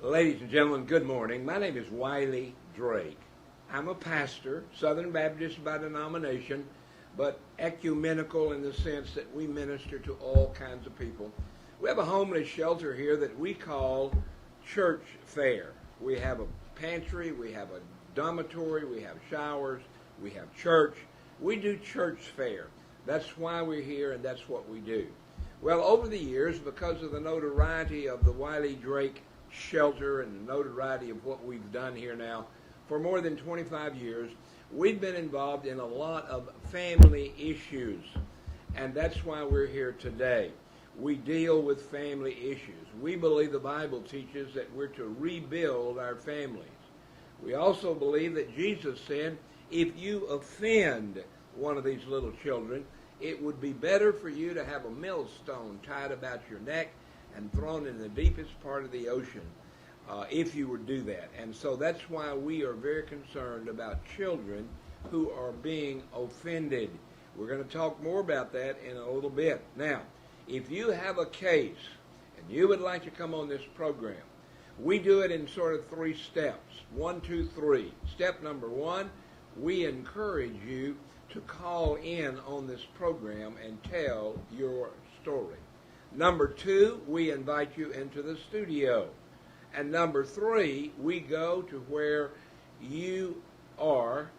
Ladies and gentlemen, good morning. My name is Wiley Drake. I'm a pastor, Southern Baptist by denomination, but ecumenical in the sense that we minister to all kinds of people. We have a homeless shelter here that we call Church Fare. We have a pantry, we have a dormitory, we have showers, we have church. We do church fare. That's why we're here and that's what we do. Well, over the years, because of the notoriety of the Wiley Drake shelter and the notoriety of what we've done here now for more than 25 years, we've been involved in a lot of family issues, and that's why we're here today. We deal with family issues. We believe the Bible teaches that we're to rebuild our families. We also believe that Jesus said, if you offend one of these little children, it would be better for you to have a millstone tied about your neck and thrown in the deepest part of the ocean if you would do that. And so that's why we are very concerned about children who are being offended. We're going to talk more about that in a little bit. Now, if you have a case and you would like to come on this program, we do it in sort of 3 steps. 1, 2, 3. Step number 1, we encourage you to call in on this program and tell your story. Number 2, we invite you into the studio. And number 3, we go to where you are,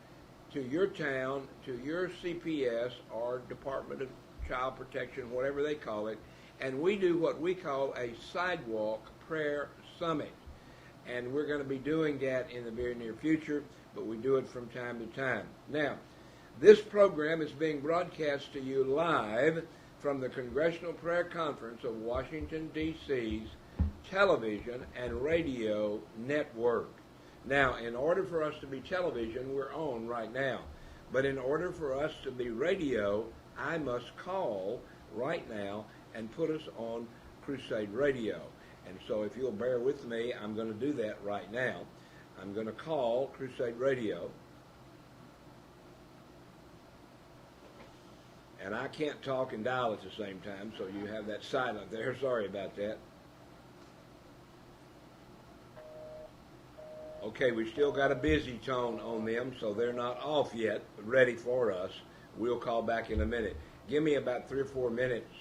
to your town, to your CPS or Department of Child Protection, whatever they call it, and we do what we call a sidewalk prayer summit. And we're going to be doing that in the very near future, but we do it from time to time. Now, this program is being broadcast to you live from the Congressional Prayer Conference of Washington, D.C.'s television and radio network. Now, in order for us to be television, we're on right now. But in order for us to be radio, I must call right now and put us on Crusade Radio. And so if you'll bear with me, I'm going to do that right now. I'm going to call Crusade Radio. And I can't talk and dial at the same time, so you have that silent there. Sorry about that. Okay, we still got a busy tone on them, so they're not off yet, ready for us. We'll call back in a minute. Give me about 3 or 4 minutes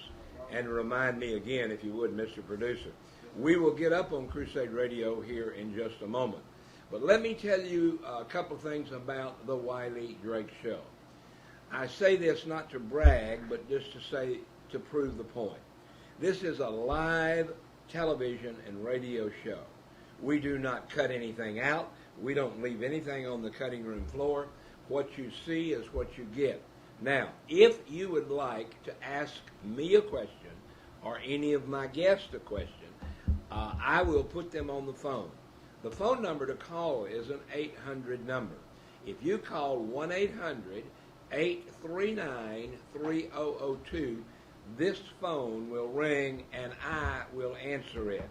and remind me again, if you would, Mr. Producer. We will get up on Crusade Radio here in just a moment. But let me tell you a couple things about the Wiley Drake Show. I say this not to brag, but just to prove the point. This is a live television and radio show. We do not cut anything out. We don't leave anything on the cutting room floor. What you see is what you get. Now, if you would like to ask me a question or any of my guests a question, I will put them on the phone. The phone number to call is an 800 number. If you call 1-800-839-3002, this phone will ring and I will answer it.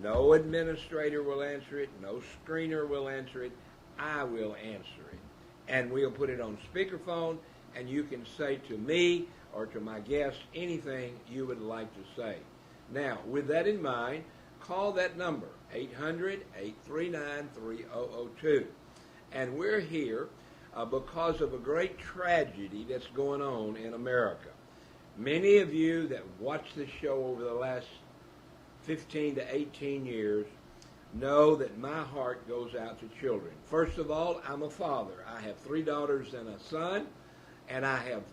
No administrator will answer it. No screener will answer it. I will answer it. And we'll put it on speakerphone, and you can say to me or to my guests anything you would like to say. Now, with that in mind, call that number, 800-839-3002. And we're here because of a great tragedy that's going on in America. Many of you that watched this show over the last 15 to 18 years know that my heart goes out to children. First of all, I'm a father. I have 3 daughters and a son, and I have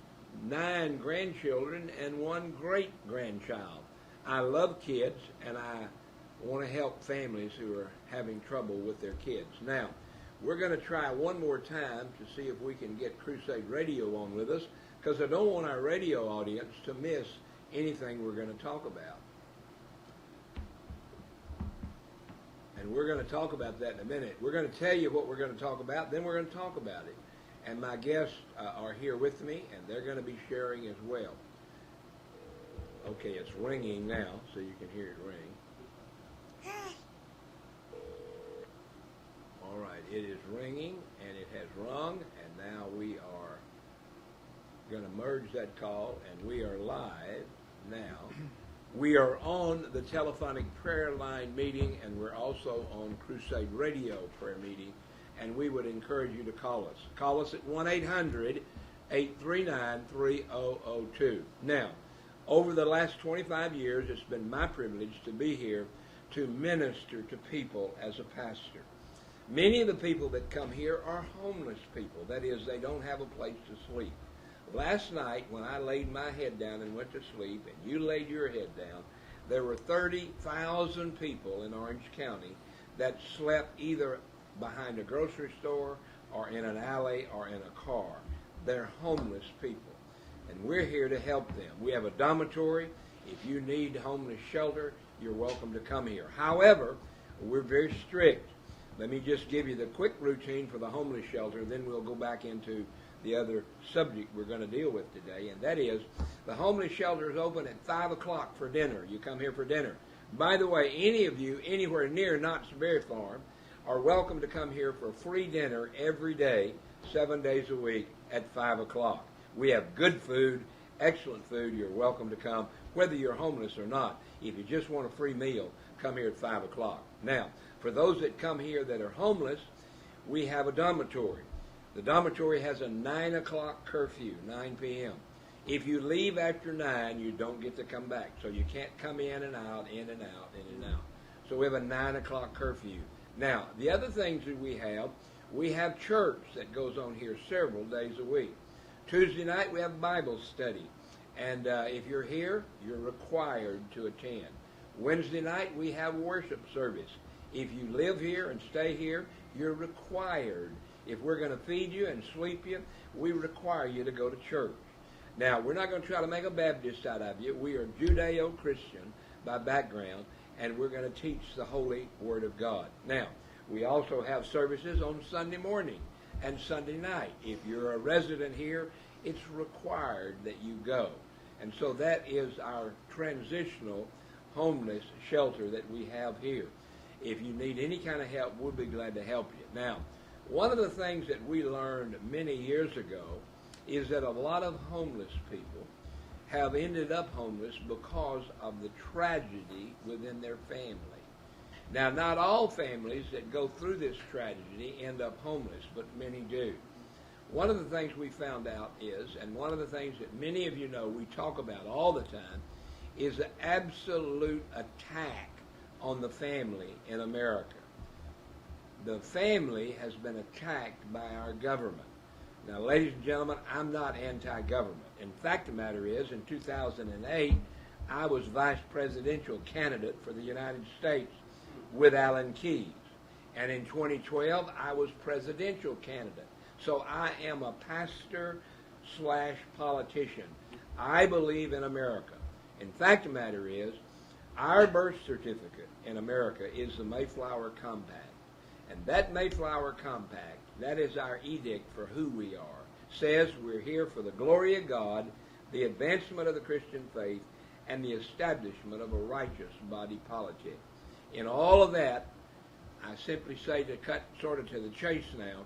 9 grandchildren and 1 great-grandchild. I love kids, and I want to help families who are having trouble with their kids. Now, we're going to try one more time to see if we can get Crusade Radio on with us, because I don't want our radio audience to miss anything we're going to talk about. And we're going to talk about that in a minute. We're going to tell you what we're going to talk about, then we're going to talk about it. And my guests are here with me, and they're going to be sharing as well. Okay, it's ringing now, so you can hear it ring. All right, it is ringing, and it has rung, and now we are going to merge that call, and we are live now We are on the telephonic prayer line meeting, and we're also on Crusade Radio prayer meeting, and we would encourage you to call us. Call us at 1-800-839-3002. Now, over the last 25 years, it's been my privilege to be here to minister to people as a pastor. Many of the people that come here are homeless people. That is, they don't have a place to sleep. Last night, when I laid my head down and went to sleep, and you laid your head down, there were 30,000 people in Orange County that slept either behind a grocery store or in an alley or in a car. They're homeless people, and we're here to help them. We have a dormitory. If you need homeless shelter, you're welcome to come here. However, we're very strict. Let me just give you the quick routine for the homeless shelter, then we'll go back into the other subject we're going to deal with today, and that is the homeless shelter is open at 5 o'clock for dinner. You come here for dinner. By the way, any of you anywhere near Knott's Berry Farm are welcome to come here for free dinner every day, 7 days a week at 5 o'clock. We have good food, excellent food. You're welcome to come, whether you're homeless or not. If you just want a free meal, come here at 5 o'clock. Now, for those that come here that are homeless, we have a dormitory. The dormitory has a 9 o'clock curfew, 9 p.m. If you leave after 9, you don't get to come back. So you can't come in and out, in and out, in and out. So we have a 9 o'clock curfew. Now, the other things that we have church that goes on here several days a week. Tuesday night, we have Bible study. And if you're here, you're required to attend. Wednesday night, we have worship service. If you live here and stay here, you're required. If we're going to feed you and sleep you, we require you to go to church. Now, we're not going to try to make a Baptist out of you. We are Judeo-Christian by background, and we're going to teach the Holy Word of God. Now, we also have services on Sunday morning and Sunday night. If you're a resident here, it's required that you go. And so that is our transitional homeless shelter that we have here. If you need any kind of help, we'll be glad to help you. Now, one of the things that we learned many years ago is that a lot of homeless people have ended up homeless because of the tragedy within their family. Now, not all families that go through this tragedy end up homeless, but many do. One of the things we found out is, and one of the things that many of you know we talk about all the time, is the absolute attack on the family in America. The family has been attacked by our government. Now, ladies and gentlemen, I'm not anti-government. In fact, the matter is, in 2008, I was vice presidential candidate for the United States with Alan Keyes. And in 2012, I was presidential candidate. So I am a pastor/politician. I believe in America. In fact, the matter is, our birth certificate in America is the Mayflower Compact. And that Mayflower Compact, that is our edict for who we are, says we're here for the glory of God, the advancement of the Christian faith, and the establishment of a righteous body politic. In all of that, I simply say, to cut sort of to the chase now,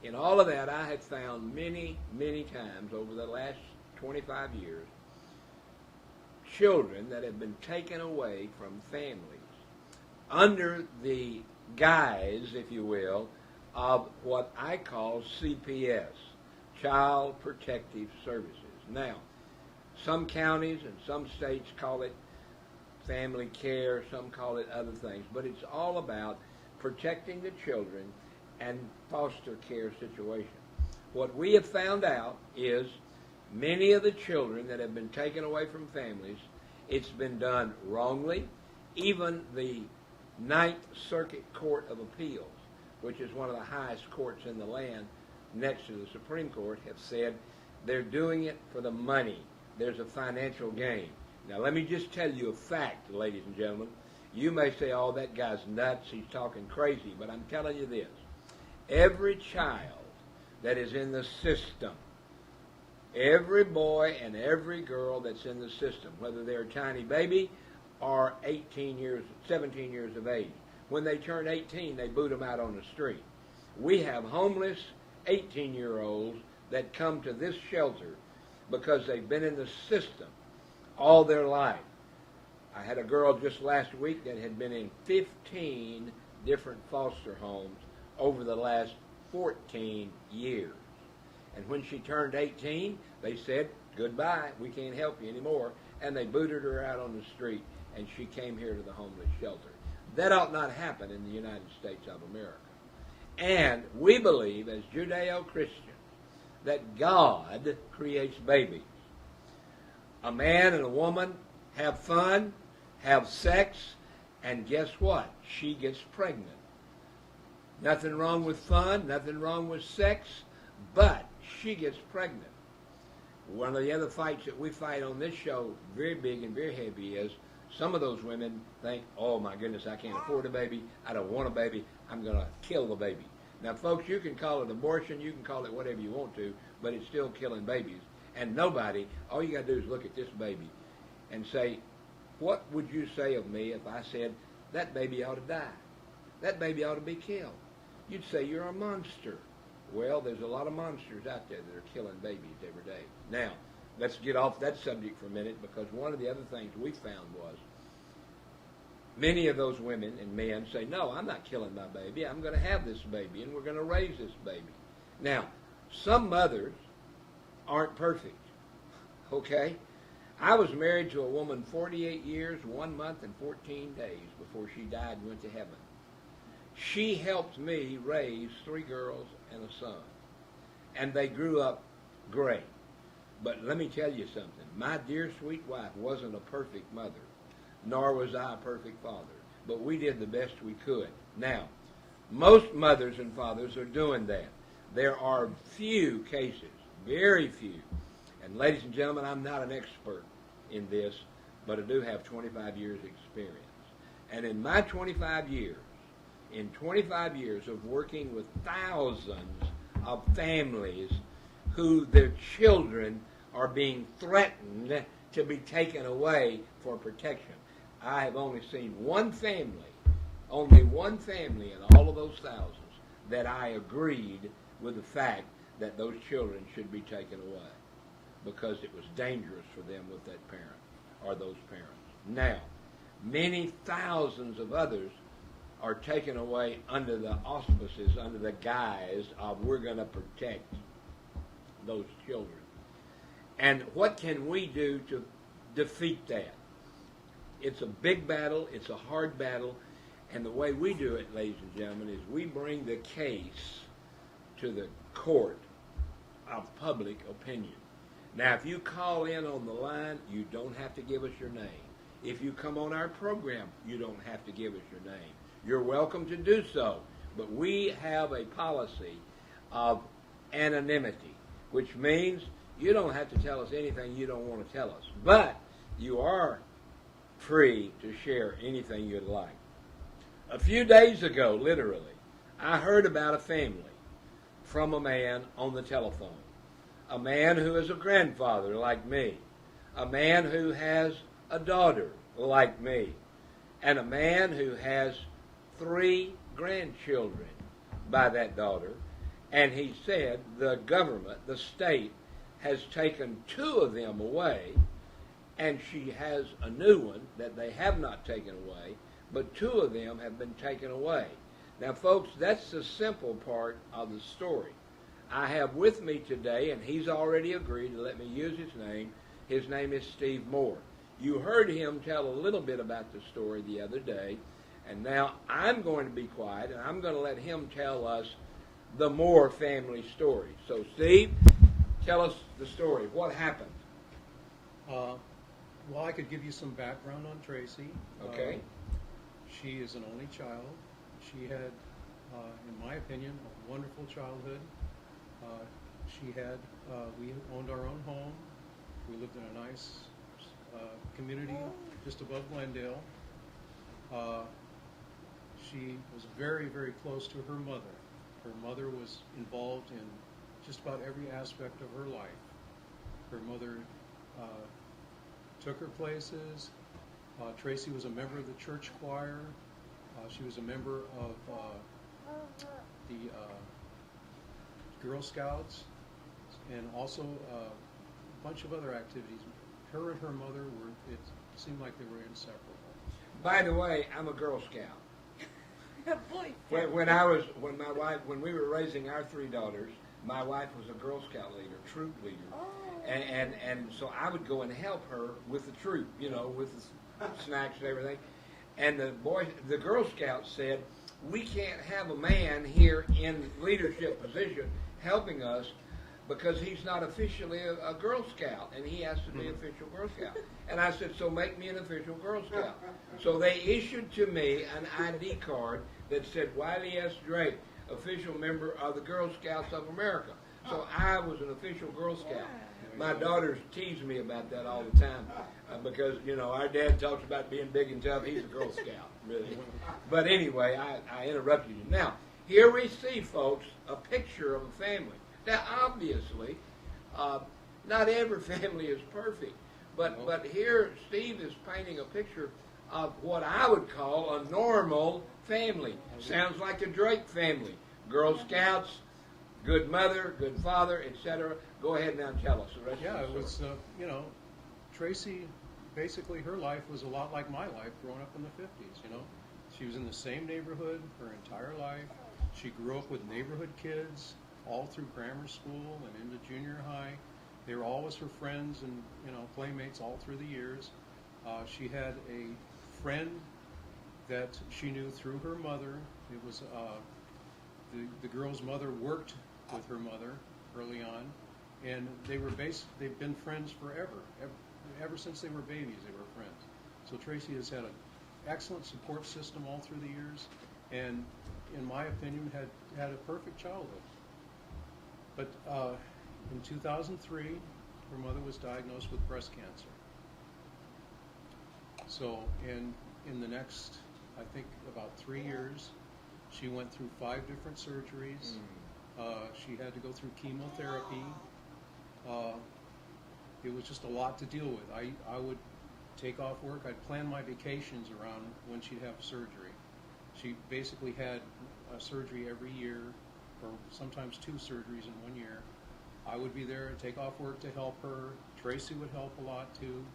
in all of that I have found many, many times over the last 25 years children that have been taken away from families under the guise, if you will, of what I call CPS, Child Protective Services. Now, some counties and some states call it family care, some call it other things, but it's all about protecting the children and foster care situation. What we have found out is many of the children that have been taken away from families, it's been done wrongly. Even the Ninth Circuit Court of Appeals, which is one of the highest courts in the land next to the Supreme Court, have said they're doing it for the money. There's a financial gain. Now, let me just tell you a fact, ladies and gentlemen. You may say, oh, that guy's nuts, he's talking crazy, but I'm telling you this. Every child that is in the system, every boy and every girl that's in the system, whether they're a tiny baby or 17 years of age, when they turn 18, they boot them out on the street. We have homeless 18-year-olds that come to this shelter because they've been in the system all their life. I had a girl just last week that had been in 15 different foster homes over the last 14 years. And when she turned 18, they said, goodbye, we can't help you anymore. And they booted her out on the street, and she came here to the homeless shelter. That ought not happen in the United States of America. And we believe, as Judeo-Christians, that God creates babies. A man and a woman have fun, have sex, and guess what? She gets pregnant. Nothing wrong with fun, nothing wrong with sex, but she gets pregnant. One of the other fights that we fight on this show, very big and very heavy, is some of those women think, oh my goodness, I can't afford a baby, I don't want a baby, I'm going to kill the baby. Now folks, you can call it abortion, you can call it whatever you want to, but it's still killing babies. And nobody, all you got to do is look at this baby and say, what would you say of me if I said, that baby ought to die? That baby ought to be killed. You'd say you're a monster. Well, there's a lot of monsters out there that are killing babies every day. Now, let's get off that subject for a minute, because one of the other things we found was many of those women and men say, no, I'm not killing my baby. I'm going to have this baby, and we're going to raise this baby. Now, some mothers aren't perfect, okay? I was married to a woman 48 years, 1 month, and 14 days before she died and went to heaven. She helped me raise 3 girls and a son, and they grew up great. But let me tell you something. My dear sweet wife wasn't a perfect mother, nor was I a perfect father, but we did the best we could. Now, most mothers and fathers are doing that. There are few cases, very few, and ladies and gentlemen, I'm not an expert in this, but I do have 25 years experience. And in my 25 years, in 25 years of working with thousands of families who their children are being threatened to be taken away for protection, I have only seen only one family in all of those thousands that I agreed with the fact that those children should be taken away because it was dangerous for them with that parent or those parents. Now, many thousands of others are taken away under the auspices, under the guise of we're going to protect those children. And what can we do to defeat that? It's a big battle, it's a hard battle, and the way we do it, ladies and gentlemen, is we bring the case to the court of public opinion. Now, if you call in on the line, you don't have to give us your name. If you come on our program, you don't have to give us your name. You're welcome to do so, but we have a policy of anonymity, which means you don't have to tell us anything you don't want to tell us, but you are free to share anything you'd like. A few days ago, literally, I heard about a family from a man on the telephone, a man who is a grandfather like me, a man who has a daughter like me, and a man who has 3 grandchildren by that daughter, and he said the government, the state, has taken 2 of them away, and she has a new one that they have not taken away, but 2 of them have been taken away. Now, folks, that's the simple part of the story. I have with me today, and he's already agreed to let me use his name. His name is Steve Moore. You heard him tell a little bit about the story the other day, and now I'm going to be quiet, and I'm going to let him tell us the Moore family story. So, Steve, tell us the story. What happened? Well, I could give you some background on Tracy. Okay. She is an only child. She had, in my opinion, a wonderful childhood. We owned our own home. We lived in a nice community just above Glendale. She was very, very close to her mother. Her mother was involved in just about every aspect of her life. Her mother took her places. Tracy was a member of the church choir. She was a member of the Girl Scouts, and also a bunch of other activities. Her and her mother were seemed like they were inseparable. By the way, I'm a Girl Scout. Boy. When we were raising our three daughters, my wife was a Girl Scout leader, troop leader. Oh. And so I would go and help her with the troop, with the snacks and everything. And the Girl Scouts said, we can't have a man here in leadership position helping us because he's not officially a Girl Scout, and he has to be official Girl Scout. And I said, so make me an official Girl Scout. So they issued to me an ID card that said Wiley S. Drake, official member of the Girl Scouts of America. So I was an official Girl Scout. My daughters tease me about that all the time because, our dad talks about being big and tough. He's a Girl Scout, really. But anyway, I interrupted you. Now, here we see, folks, a picture of a family. Now, obviously, not every family is perfect. But here, Steve is painting a picture of what I would call a normal family. Sounds like the Drake family. Girl Scouts, good mother, good father, etc. Go ahead now and tell us the rest Yeah, of the it story. was, Tracy, basically her life was a lot like my life growing up in the 50s, She was in the same neighborhood her entire life. She grew up with neighborhood kids all through grammar school and into junior high. They were always her friends and, playmates all through the years. She had a friend that she knew through her mother. It was the girl's mother worked with her mother early on, and they've been friends forever. Ever since they were babies, they were friends. So Tracy has had an excellent support system all through the years, and in my opinion, had a perfect childhood. But in 2003, her mother was diagnosed with breast cancer. So in the next, I think, about 3 years, she went through 5 different surgeries. She had to go through chemotherapy. It was just a lot to deal with. I would take off work. I'd plan my vacations around when she'd have surgery. She basically had a surgery every year, or sometimes 2 surgeries in 1 year. I would be there and take off work to help her. Tracy would help a lot too.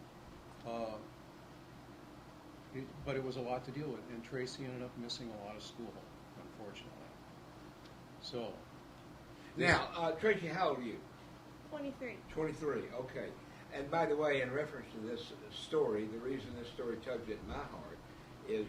But it was a lot to deal with, and Tracy ended up missing a lot of school, unfortunately. So. Now, Tracy, how old are you? 23. 23, okay. And by the way, in reference to this story, the reason this story tugs at my heart is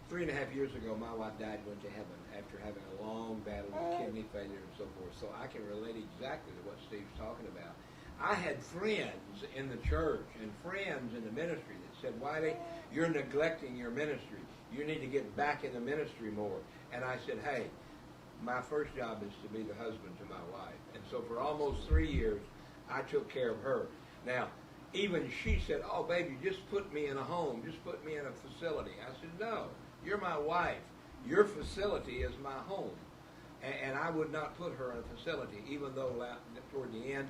3.5 years ago, my wife died and went to heaven after having a long battle with kidney failure and so forth. So I can relate exactly to what Steve's talking about. I had friends in the church and friends in the ministry that said, Wiley, you're neglecting your ministry. You need to get back in the ministry more. And I said, hey, my first job is to be the husband to my wife. And so for almost 3 years, I took care of her. Now, even she said, oh, baby, just put me in a home. Just put me in a facility. I said, no, you're my wife. Your facility is my home. And I would not put her in a facility, even though toward the end,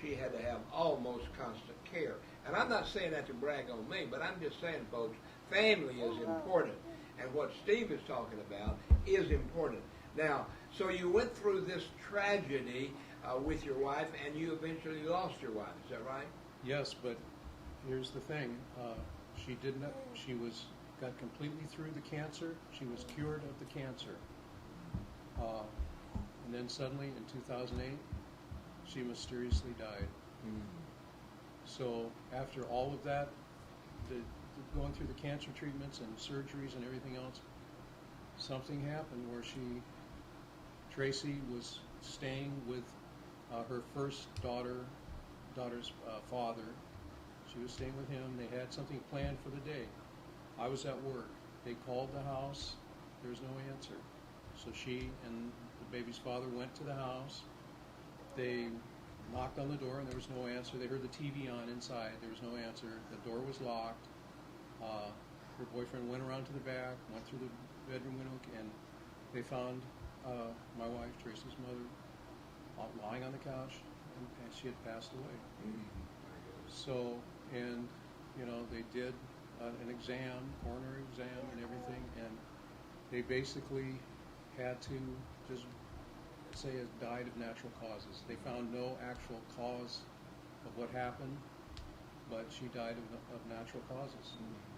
she had to have almost constant care. And I'm not saying that to brag on me, but I'm just saying, folks, family is important. And what Steve is talking about is important. Now, so you went through this tragedy with your wife, and you eventually lost your wife. Is that right? Yes, but here's the thing. She got completely through the cancer. She was cured of the cancer. And then suddenly, in 2008, she mysteriously died. So after all of that, going through the cancer treatments and surgeries and everything else, something happened where Tracy was staying with her first daughter's father. She was staying with him. They had something planned for the day. I was at work. They called the house. There was no answer. So she and the baby's father went to the house. They knocked on the door, and there was no answer. They heard the TV on inside. There was no answer. The door was locked. Her boyfriend went around to the back, went through the bedroom window, and they found my wife, Tracy's mother, lying on the couch, and she had passed away. So, and they did an exam, coronary exam, and everything, and they basically had to just say it died of natural causes. They found no actual cause of what happened, but she died of natural causes.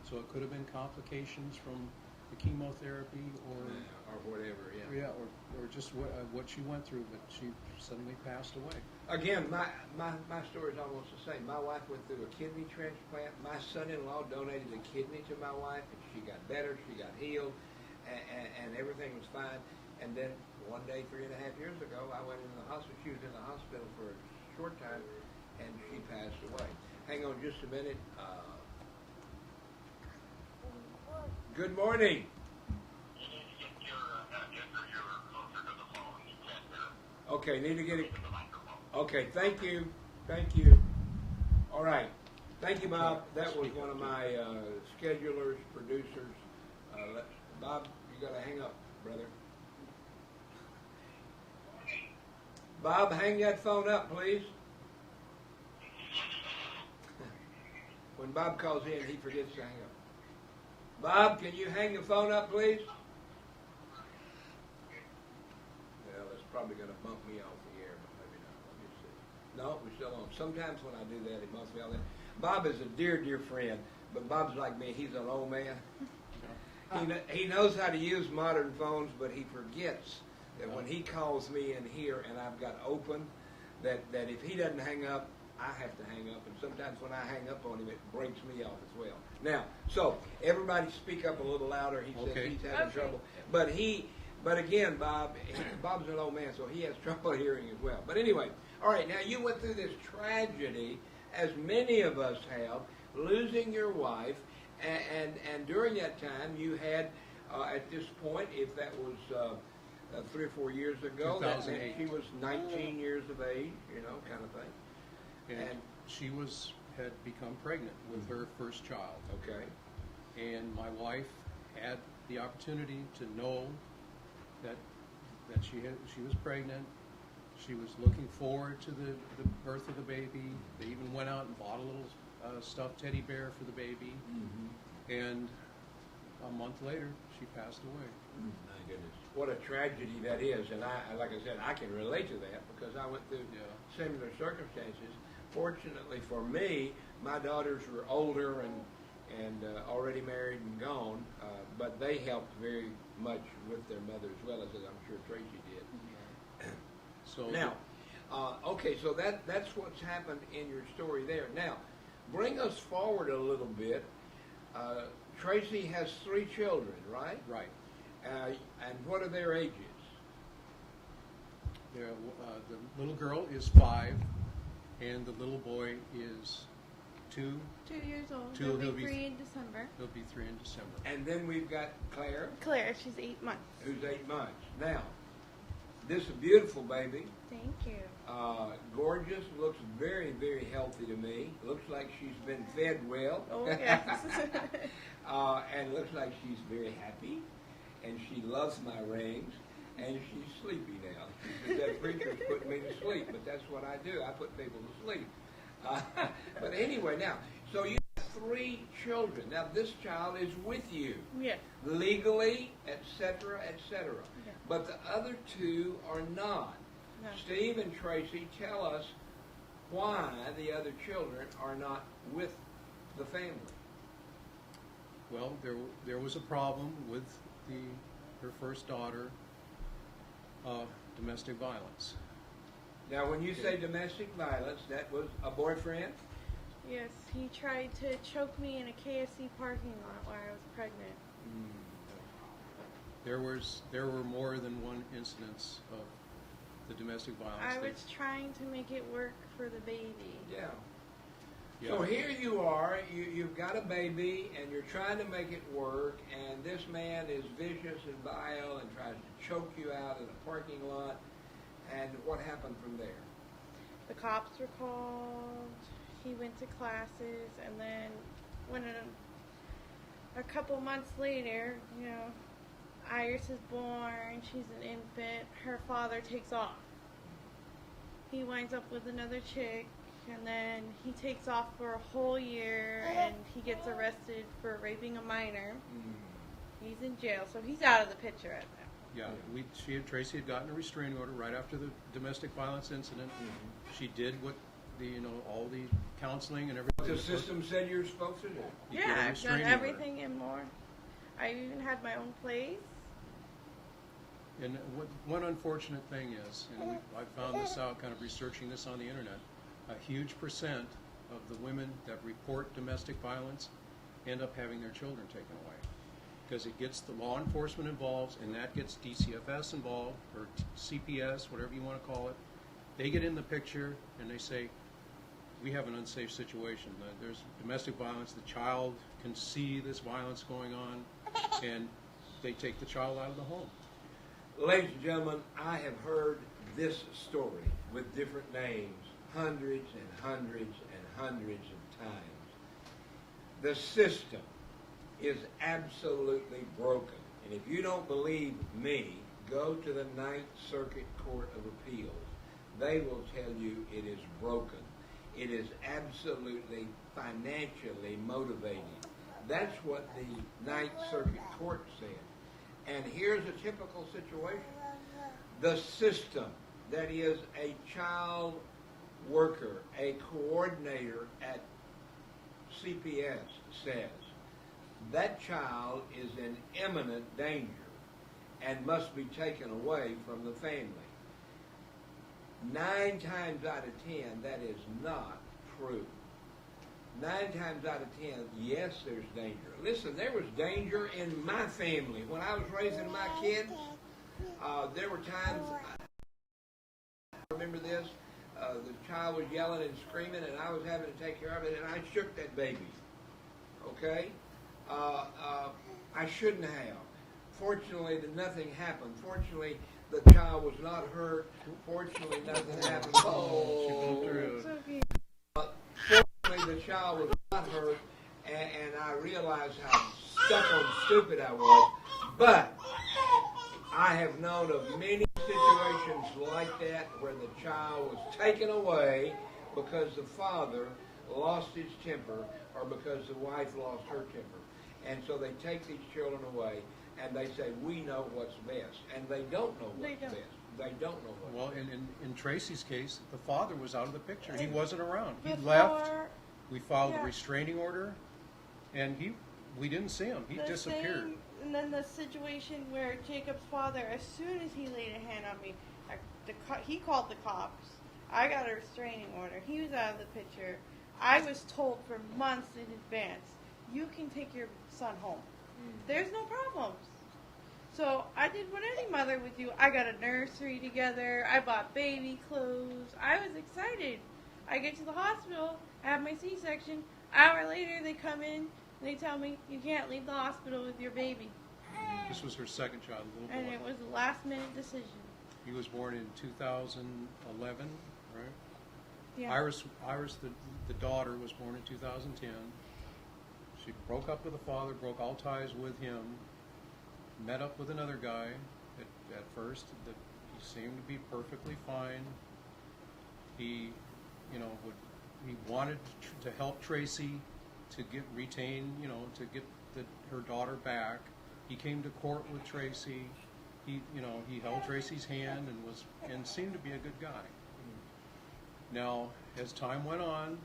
So it could have been complications from the chemotherapy or whatever, yeah. yeah, or just what she went through, but she suddenly passed away. Again, my story is almost the same. My wife went through a kidney transplant. My son-in-law donated a kidney to my wife, and she got better, she got healed, and everything was fine. And then one day, 3.5 years ago, I went into the hospital. She was in the hospital for a short time, and she passed away. Hang on just a minute. Good morning. Okay, need to get it. Okay, thank you. Thank you. All right. Thank you, Bob. That was one of my schedulers, producers. Bob, you got to hang up, brother. Bob, hang that phone up, please. When Bob calls in, he forgets to hang up. Bob, can you hang the phone up, please? Well, it's probably going to bump me off the air, but maybe not. Let me see. No, we're still on. Sometimes when I do that, it bumps me off the air. Bob is a dear, dear friend, but Bob's like me. He's an old man. He knows how to use modern phones, but he forgets that when he calls me in here and I've got open, that if he doesn't hang up, I have to hang up. And sometimes when I hang up on him, it breaks me off as well. Now, so everybody speak up a little louder. He says he's having trouble. But again, Bob's an old man, so he has trouble hearing as well. But anyway, all right, now you went through this tragedy, as many of us have, losing your wife, and during that time you had, at this point, if that was 3 or 4 years ago, that meant she was 19 years of age, kind of thing. And she had become pregnant with her first child. Okay. And my wife had the opportunity to know that she was pregnant. She was looking forward to the birth of the baby. They even went out and bought a little stuffed teddy bear for the baby. Mm-hmm. And a month later, she passed away. My goodness. What a tragedy that is. And like I said, I can relate to that because I went through similar circumstances. Fortunately for me, my daughters were older and already married and gone, but they helped very much with their mother as well, as I'm sure Tracy did. So now, okay, so that's what's happened in your story there. Now, bring us forward a little bit. Tracy has 3 children, right? Right. And what are their ages? The little girl is 5, and the little boy is 2. 2 years old. 2, He'll be 3 in December. He'll be 3 in December. And then we've got Claire. Claire, she's 8 months. Who's 8 months. Now, this is a beautiful baby. Thank you. Gorgeous, looks very, very healthy to me. Looks like she's been fed well. Oh, yes. And looks like she's very happy. And she loves my rings. And she's sleepy now. She said, that preacher's putting me to sleep. But that's what I do. I put people to sleep. But anyway, now, so you have 3 children. Now, this child is with you. Yes. Legally, etc., etc. Yeah. But the other 2 are not. No. Steve and Tracy, tell us why the other children are not with the family. Well, there was a problem with her first daughter, domestic violence. Now, when you say domestic violence, that was a boyfriend? Yes, he tried to choke me in a KFC parking lot while I was pregnant. There were more than one incidence of the domestic violence. I was trying to make it work for the baby. Yeah. So here you are, you've got a baby, and you're trying to make it work, and this man is vicious and vile and tries to choke you out in a parking lot. And what happened from there? The cops were called. He went to classes, and then when a couple months later, Iris is born, she's an infant, her father takes off. He winds up with another chick, and then he takes off for a whole year, and he gets arrested for raping a minor. He's in jail, so he's out of the picture right now. Yeah, Tracy had gotten a restraining order right after the domestic violence incident. She did what all the counseling and What everything. the system said you're supposed to do. You get a Yeah, I've done restraining order. everything and more. I even had my own place. And one unfortunate thing is, and I found this out kind of researching this on the internet, a huge percent of the women that report domestic violence end up having their children taken away. Because it gets the law enforcement involved, and that gets DCFS involved, or CPS, whatever you want to call it. They get in the picture, and they say, we have an unsafe situation. There's domestic violence. The child can see this violence going on, and they take the child out of the home. Ladies and gentlemen, I have heard this story with different names hundreds and hundreds and hundreds of times. The system is absolutely broken. And if you don't believe me, go to the Ninth Circuit Court of Appeals. They will tell you it is broken. It is absolutely financially motivated. That's what the Ninth Circuit Court said. And here's a typical situation. The system that is a child worker, a coordinator at CPS says that child is in imminent danger and must be taken away from the family. 9 times out of 10, that is not true. 9 times out of 10, yes, there's danger. Listen, there was danger in my family. When I was raising my kids, there were times, I remember this, the child was yelling and screaming, and I was having to take care of it, and I shook that baby. Okay? I shouldn't have. Fortunately, nothing happened. Fortunately, the child was not hurt. Fortunately, nothing happened. Oh, It's okay. fortunately, the child was not hurt, and I realized how stuck on stupid I was. But I have known of many situations like that where the child was taken away because the father lost his temper or because the wife lost her temper. And so they take these children away and they say, we know what's best. And they don't know what's They don't. best. They don't know what's Well, best. in Tracy's case, the father was out of the picture. He wasn't around. He Before left. We filed yeah. a restraining order, and we didn't see him. He the disappeared. same- and then the situation where Jacob's father, as soon as he laid a hand on me, he called the cops. I got a restraining order. He was out of the picture. I was told for months in advance, you can take your son home. There's no problems. So I did what any mother would do. I got a nursery together. I bought baby clothes. I was excited. I get to the hospital, I have my C-section. Hour later, they come in. They tell me, you can't leave the hospital with your baby. This was her second child, a little And boy. it was a last-minute decision. He was born in 2011, right? Yeah. Iris, the daughter, was born in 2010. She broke up with the father, broke all ties with him, met up with another guy at first that he seemed to be perfectly fine. He, he wanted to help Tracy to retain, to get her daughter back. He came to court with Tracy. He held Tracy's hand and seemed to be a good guy. Now, as time went on,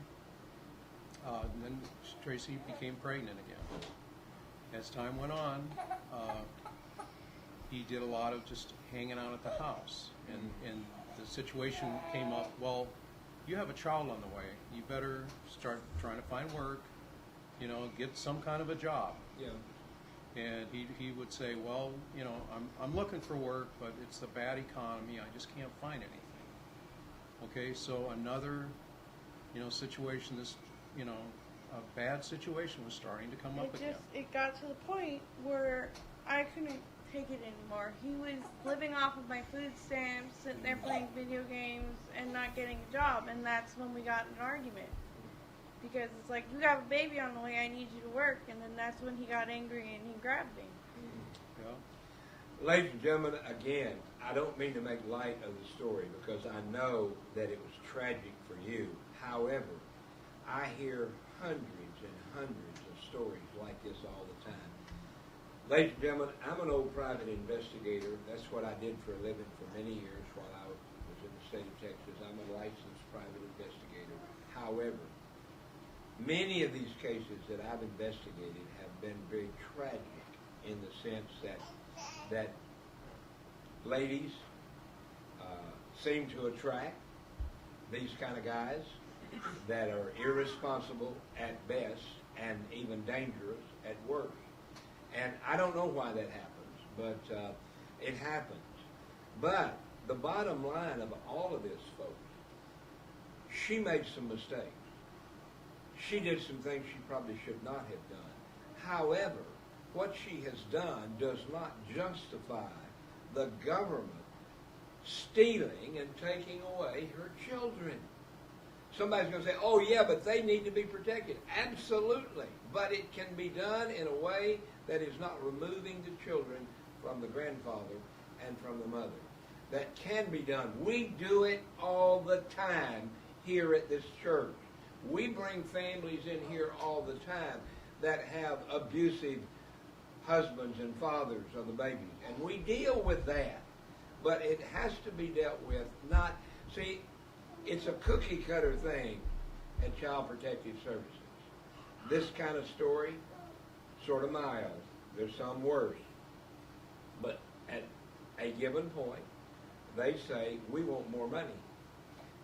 then Tracy became pregnant again. As time went on, he did a lot of just hanging out at the house, and the situation came up. Well, you have a child on the way. You better start trying to find work. Get some kind of a job. Yeah. And he would say, well, I'm looking for work, but it's the bad economy. I just can't find anything. Okay, so another, situation, a bad situation was starting to come up again. It got to the point where I couldn't take it anymore. He was living off of my food stamps, sitting there playing video games, and not getting a job. And that's when we got in an argument. Because it's like, you have a baby on the way, I need you to work. And then that's when he got angry and he grabbed me. Yeah. Ladies and gentlemen, again, I don't mean to make light of the story because I know that it was tragic for you. However, I hear hundreds and hundreds of stories like this all the time. Ladies and gentlemen, I'm an old private investigator. That's what I did for a living for many years while I was in the state of Texas. I'm a licensed private investigator. However, many of these cases that I've investigated have been very tragic in the sense that ladies seem to attract these kind of guys that are irresponsible at best and even dangerous at worst. And I don't know why that happens, but it happens. But the bottom line of all of this, folks, she made some mistakes. She did some things she probably should not have done. However, what she has done does not justify the government stealing and taking away her children. Somebody's going to say, oh yeah, but they need to be protected. Absolutely. But it can be done in a way that is not removing the children from the grandfather and from the mother. That can be done. We do it all the time here at this church. We bring families in here all the time that have abusive husbands and fathers of the babies. And we deal with that. But it has to be dealt with, not, see, it's a cookie cutter thing at Child Protective Services. This kind of story, sort of mild. There's some worse. But at a given point, they say, we want more money.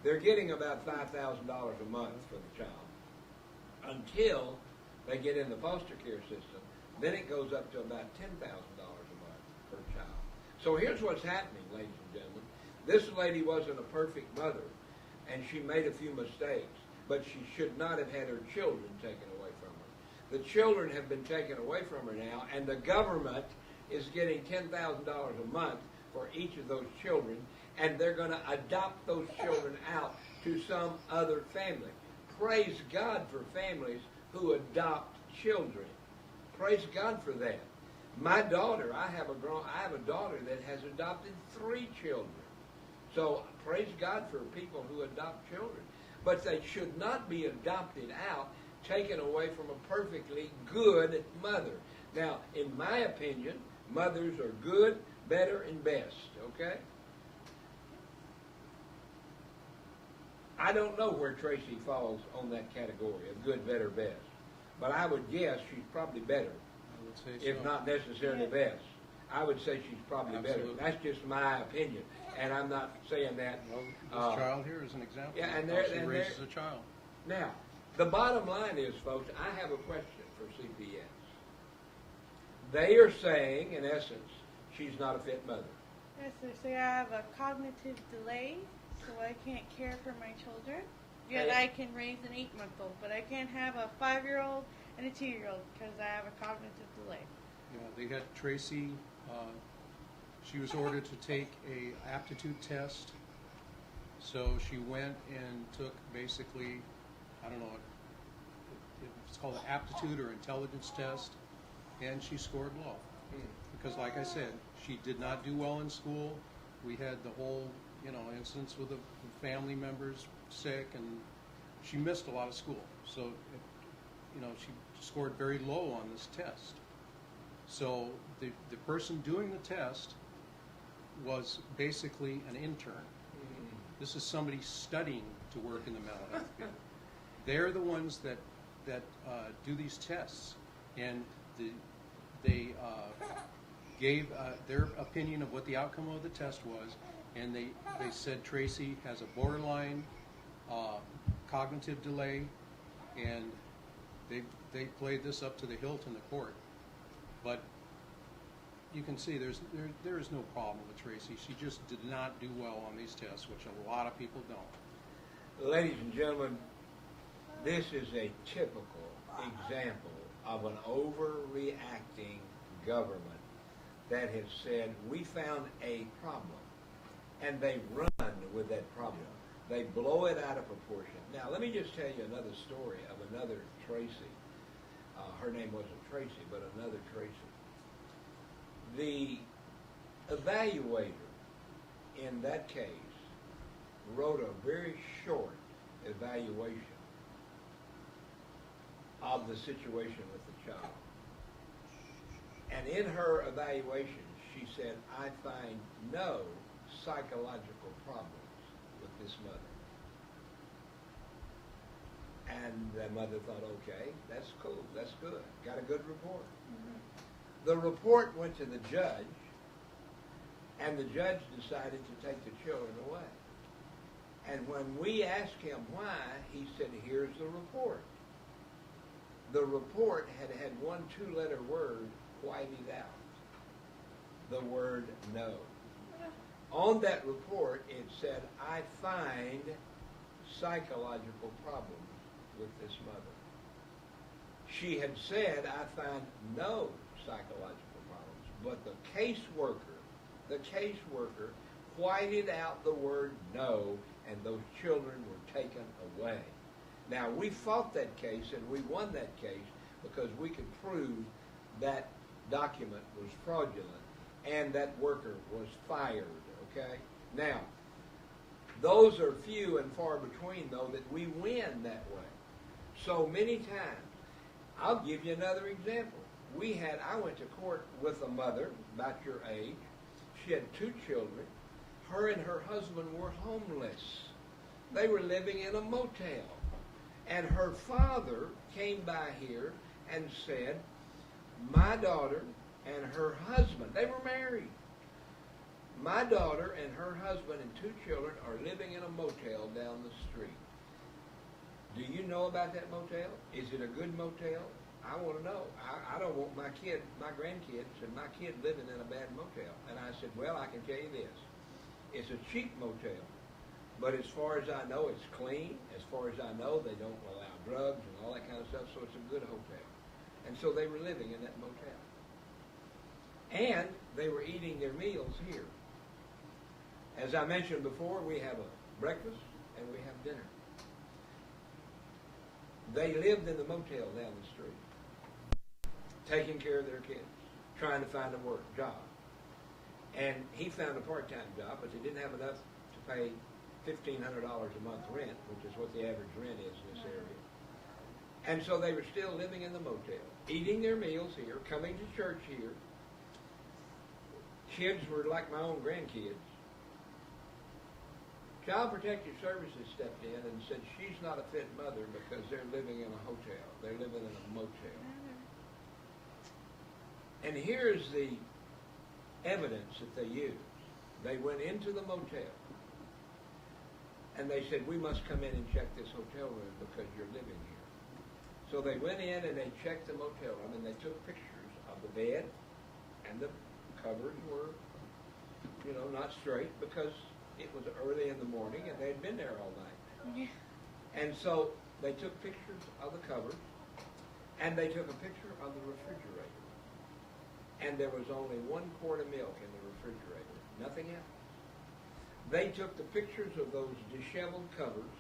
They're getting about $5,000 a month for the child until they get in the foster care system. Then it goes up to about $10,000 a month per child. So here's what's happening, ladies and gentlemen. This lady wasn't a perfect mother, and she made a few mistakes, but she should not have had her children taken away from her. The children have been taken away from her now, and the government is getting $10,000 a month for each of those children, and they're going to adopt those children out to some other family. Praise God for families who adopt children. Praise God for that. My daughter, I have a daughter that has adopted 3 children. So praise God for people who adopt children. But they should not be adopted out, taken away from a perfectly good mother. Now, in my opinion, mothers are good, better, and best, okay? I don't know where Tracy falls on that category of good, better, best. But I would guess she's probably better, I would say if so. not necessarily best. I would say she's probably Absolutely. better. That's just my opinion, and I'm not saying that. Well, this child here is an example yeah, and of there- how she and raises there- a child. Now, the bottom line is, folks, I have a question for CPS. They are saying, in essence, she's not a fit mother. Yes, they say I have a cognitive delay, so I can't care for my children. Yet Hey. I can raise an 8-month-old, but I can't have a 5-year-old and a 2-year-old because I have a cognitive delay. Yeah, they had Tracy, she was ordered to take a aptitude test. So she went and took basically, I don't know, it's called an aptitude or intelligence test, and she scored low. Because like I said, she did not do well in school. We had the whole, instance with the family members sick, and she missed a lot of school. So, she scored very low on this test. So the person doing the test was basically an intern. This is somebody studying to work in the mental health field. They're the ones that do these tests, and they gave their opinion of what the outcome of the test was, and they said Tracy has a borderline cognitive delay, and they played this up to the hilt in the court. But you can see there is no problem with Tracy. She just did not do well on these tests, which a lot of people don't. Ladies and gentlemen, this is a typical example of an overreacting government that has said, we found a problem, and they run with that problem. They blow it out of proportion. Now, let me just tell you another story of another Tracy. Her name wasn't Tracy, but another Tracy. The evaluator in that case wrote a very short evaluation of the situation with the child. And in her evaluation, she said, I find no psychological problems with this mother. And the mother thought, okay, that's cool, that's good. Got a good report. The report went to the judge, and the judge decided to take the children away. And when we asked him why, he said, here's the report. The report had one two-letter word whited out. The word no. On that report, it said, I find psychological problems with this mother. She had said, I find no psychological problems, but the caseworker whited out the word no, and those children were taken away. Now, we fought that case, and we won that case because we could prove that document was fraudulent and that worker was fired, okay? Now, those are few and far between, though, that we win that way. So many times. I'll give you another example. I went to court with a mother, about your age. She had 2 children. Her and her husband were homeless. They were living in a motel. And her father came by here and said, my daughter and her husband, they were married. My daughter and her husband and 2 children are living in a motel down the street. Do you know about that motel? Is it a good motel? I want to know. I don't want my grandkids and my kid living in a bad motel. And I said, well, I can tell you this. It's a cheap motel. But as far as I know, it's clean. As far as I know, they don't allow drugs and all that kind of stuff, so it's a good hotel. And so they were living in that motel. And they were eating their meals here. As I mentioned before, we have a breakfast and we have dinner. They lived in the motel down the street, taking care of their kids, trying to find a job. And he found a part-time job, but they didn't have enough to pay $1,500 a month rent, which is what the average rent is in this area. And so they were still living in the motel, eating their meals here, coming to church here. Kids were like my own grandkids. Child Protective Services stepped in and said she's not a fit mother because they're living in a hotel. They're living in a motel. And here's the evidence that they used. They went into the motel and they said, we must come in and check this hotel room because you're living here. So they went in and they checked the motel room and they took pictures of the bed, and the covers were, not straight because it was early in the morning and they had been there all night. Yeah. And so they took pictures of the covers and they took a picture of the refrigerator. And there was only 1 quart of milk in the refrigerator, nothing else. They took the pictures of those disheveled covers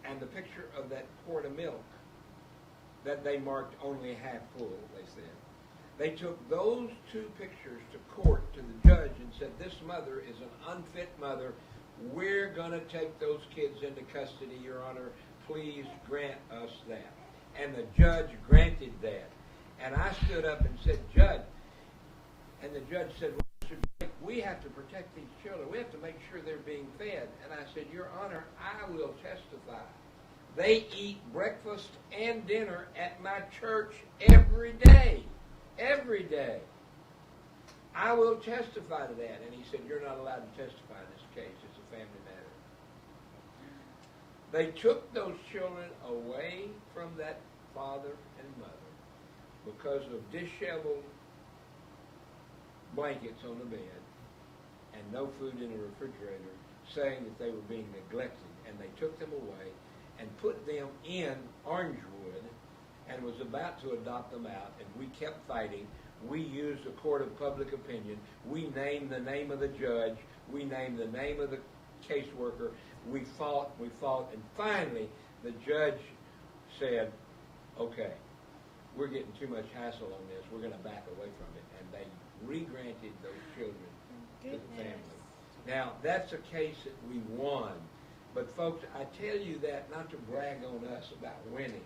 and the picture of that quart of milk that they marked only half full, they said. They took those 2 pictures to court, to the judge, and said, this mother is an unfit mother. We're going to take those kids into custody, Your Honor. Please grant us that. And the judge granted that. And I stood up and said, Judge, and the judge said, well, Mr. Drake, we have to protect these children. We have to make sure they're being fed. And I said, Your Honor, I will testify. They eat breakfast and dinner at my church every day. Every day. I will testify to that. And he said, you're not allowed to testify in this case. It's a family matter. They took those children away from that father and mother because of disheveled blankets on the bed and no food in the refrigerator, saying that they were being neglected. And they took them away and put them in Orangewood and was about to adopt them out, and we kept fighting. We used a court of public opinion. We named the name of the judge. We named the name of the caseworker. We fought, and finally the judge said, okay, we're getting too much hassle on this. We're going to back away from it. And they re-granted those children to the family. Now, that's a case that we won. But folks, I tell you that not to brag on us about winning.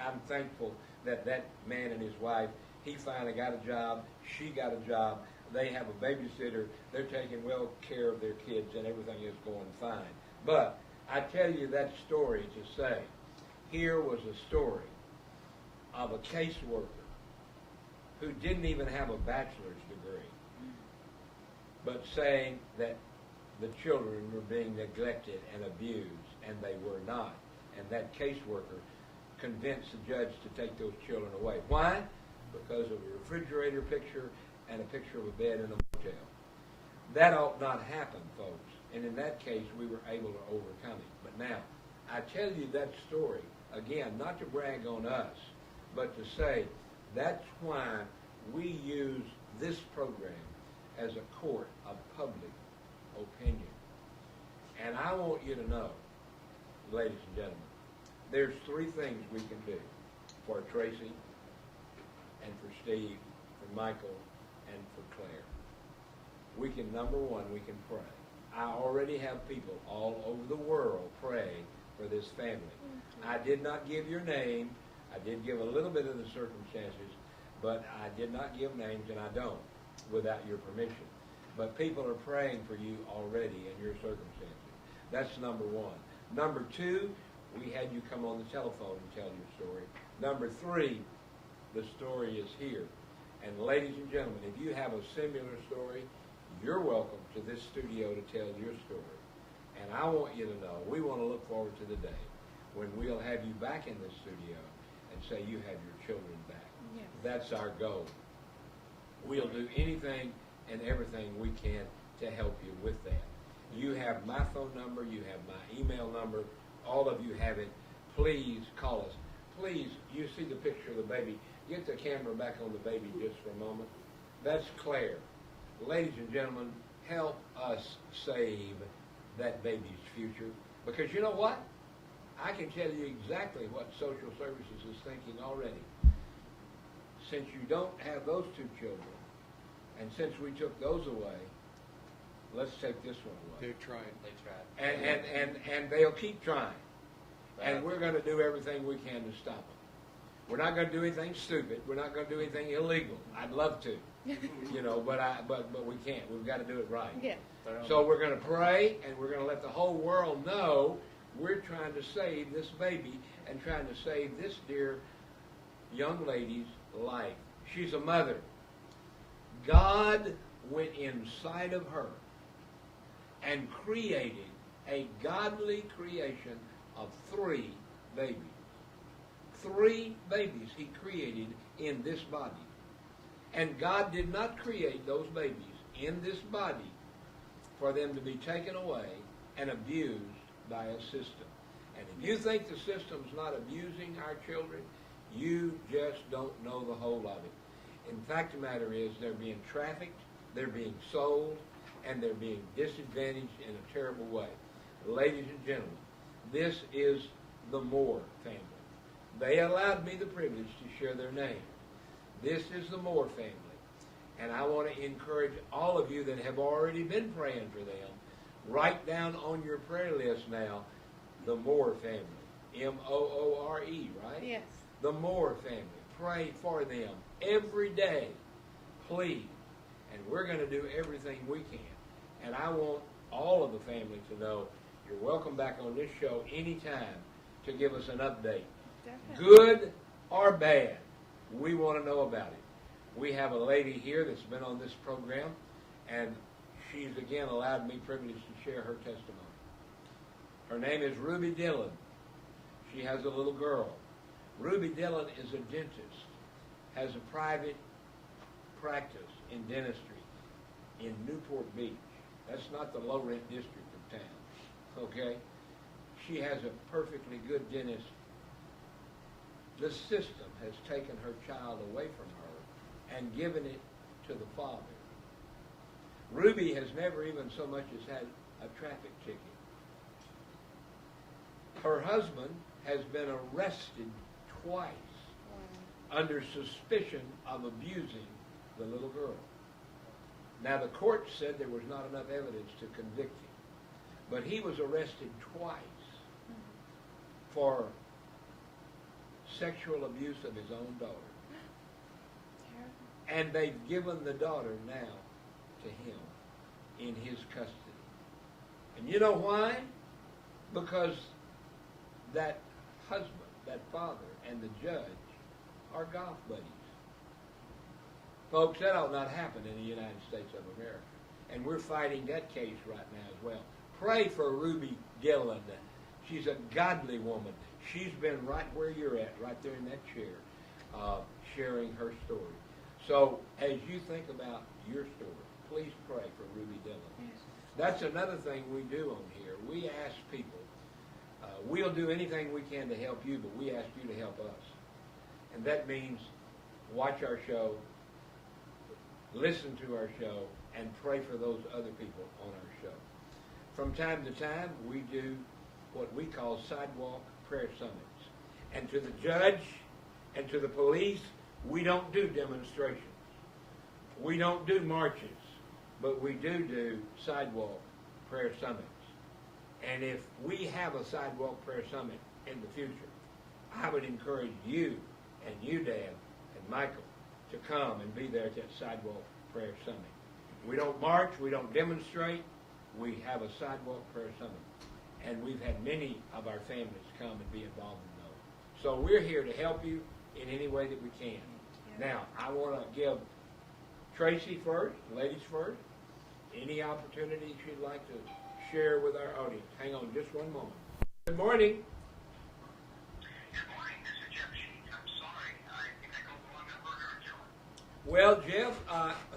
I'm thankful that that man and his wife, he finally got a job, she got a job, they have a babysitter, they're taking well care of their kids, and everything is going fine. But I tell you that story to say, here was a story of a caseworker who didn't even have a bachelor's degree, but saying that the children were being neglected and abused, and they were not. And that caseworker convinced the judge to take those children away. Why? Because of a refrigerator picture and a picture of a bed in a motel. That ought not happen, folks. And in that case, we were able to overcome it. But now, I tell you that story, again, not to brag on us, but to say that's why we use this program as a court of public opinion. And I want you to know, ladies and gentlemen, there's three things we can do for Tracy and for Steve, for Michael, and for Claire. We can, number one, we can pray. I already have people all over the world praying for this family. I did not give your name. I did give a little bit of the circumstances, but I did not give names, and I don't, without your permission. But people are praying for you already in your circumstances. That's number one. Number two, we had you come on the telephone and tell your story. Number three, the story is here. And ladies and gentlemen, if you have a similar story, you're welcome to this studio to tell your story. And I want you to know, we want to look forward to the day when we'll have you back in this studio and say you have your children back. Yes. That's our goal. We'll do anything and everything we can to help you with that. You have my phone number, you have my email number, all of you have it. Please call us. Please, you see the picture of the baby. Get the camera back on the baby just for a moment. That's Claire. Ladies and gentlemen, help us save that baby's future. Because you know what? I can tell you exactly what social services is thinking already. Since you don't have those two children, and since we took those away, let's take this one away. They've tried. They tried. And they'll keep trying. And we're going to do everything we can to stop them. We're not going to do anything stupid. We're not going to do anything illegal. I'd love to, but we can't. We've got to do it right. Yeah. So we're going to pray, and we're going to let the whole world know we're trying to save this baby and trying to save this dear young lady's life. She's a mother. God went inside of her and created a godly creation of 3 babies. 3 babies he created in this body. And God did not create those babies in this body for them to be taken away and abused by a system. And if you think the system's not abusing our children, you just don't know the whole of it. In fact, the matter is they're being trafficked, they're being sold, and they're being disadvantaged in a terrible way. Ladies and gentlemen, this is the Moore family. They allowed me the privilege to share their name. This is the Moore family. And I want to encourage all of you that have already been praying for them, write down on your prayer list now, the Moore family. M-O-O-R-E, right? Yes. The Moore family. Pray for them every day, please. And we're going to do everything we can. And I want all of the family to know you're welcome back on this show anytime to give us an update. Definitely. Good or bad, we want to know about it. We have a lady here that's been on this program, and she's again allowed me privilege to share her testimony. Her name is Ruby Dillon. She has a little girl. Ruby Dillon is a dentist, has a private practice in dentistry in Newport Beach. That's not the low-rent district of town, okay? She has a perfectly good dentist. The system has taken her child away from her and given it to the father. Ruby has never even so much as had a traffic ticket. Her husband has been arrested twice under suspicion of abusing the little girl. Now, the court said there was not enough evidence to convict him, but he was arrested twice for sexual abuse of his own daughter. And they've given the daughter now to him in his custody. And you know why? Because that husband that father and the judge are golf buddies. Folks, that ought not happen in the United States of America. And we're fighting that case right now as well. Pray for Ruby Gilliland. She's a godly woman. She's been right where you're at, right there in that chair, sharing her story. So as you think about your story, please pray for Ruby Dillon. Yes. That's another thing we do on here. We ask people, we'll do anything we can to help you, but we ask you to help us. And that means watch our show, listen to our show, and pray for those other people on our show. From time to time, we do what we call sidewalk prayer summits. And to the judge and to the police, we don't do demonstrations. We don't do marches, but we do sidewalk prayer summits. And if we have a sidewalk prayer summit in the future, I would encourage you and you, Dad, and Michael, to come and be there at that sidewalk prayer summit. We don't march, we don't demonstrate, we have a sidewalk prayer summit. And we've had many of our families come and be involved in those. So we're here to help you in any way that we can. Now, I want to give Tracy first, ladies first, any opportunities you'd like to share with our audience. Hang on just one moment. Good morning. Good morning, this is Jeff Sheets. I'm sorry, I think I called the wrong number originally. Well, Jeff,